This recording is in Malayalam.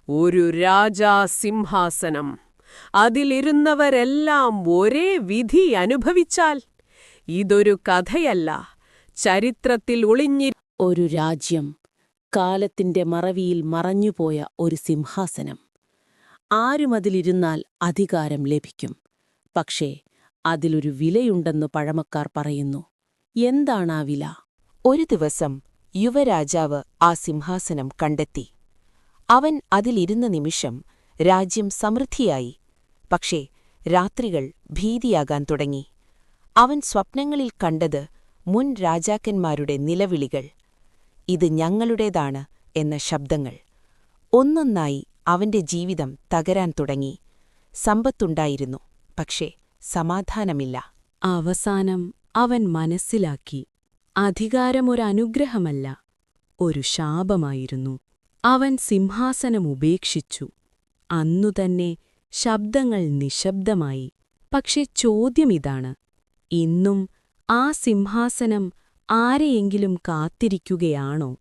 ഒരു രാജാസിംഹാസനം. അതിലിരുന്നവരെല്ലാം ഒരേ വിധി അനുഭവിച്ചാൽ ഇതൊരു കഥയല്ല, ചരിത്രത്തിൽ ഒരു രാജ്യം, കാലത്തിന്റെ മറവിയിൽ മറഞ്ഞുപോയ ഒരു സിംഹാസനം. ആരുമതിലിരുന്നാൽ അധികാരം ലഭിക്കും. പക്ഷേ അതിലൊരു വിലയുണ്ടെന്നു പഴമക്കാർ പറയുന്നു. എന്താണാ വില? ഒരു ദിവസം യുവരാജാവ് ആ സിംഹാസനം കണ്ടെത്തി. അവൻ അതിലിരുന്ന നിമിഷം രാജ്യം സമൃദ്ധിയായി. പക്ഷേ രാത്രികൾ ഭീതിയാകാൻ തുടങ്ങി. അവൻ സ്വപ്നങ്ങളിൽ കണ്ടത് മുൻ രാജാക്കന്മാരുടെ നിലവിളികൾ. ഇത് ഞങ്ങളുടേതാണ് എന്ന ശബ്ദങ്ങൾ. ഒന്നൊന്നായി അവന്റെ ജീവിതം തകരാൻ തുടങ്ങി. സമ്പത്തുണ്ടായിരുന്നു, പക്ഷേ സമാധാനമില്ല. അവസാനം അവൻ മനസ്സിലാക്കി, അധികാരമൊരനുഗ്രഹമല്ല, ഒരു ശാപമായിരുന്നു. അവൻ സിംഹാസനം ഉപേക്ഷിച്ചു. അന്നുതന്നെ ശബ്ദങ്ങൾ നിശബ്ദമായി. പക്ഷെ ചോദ്യമിതാണ്, ഇന്നും ആ സിംഹാസനം ആരെയെങ്കിലും കാത്തിരിക്കുകയാണോ?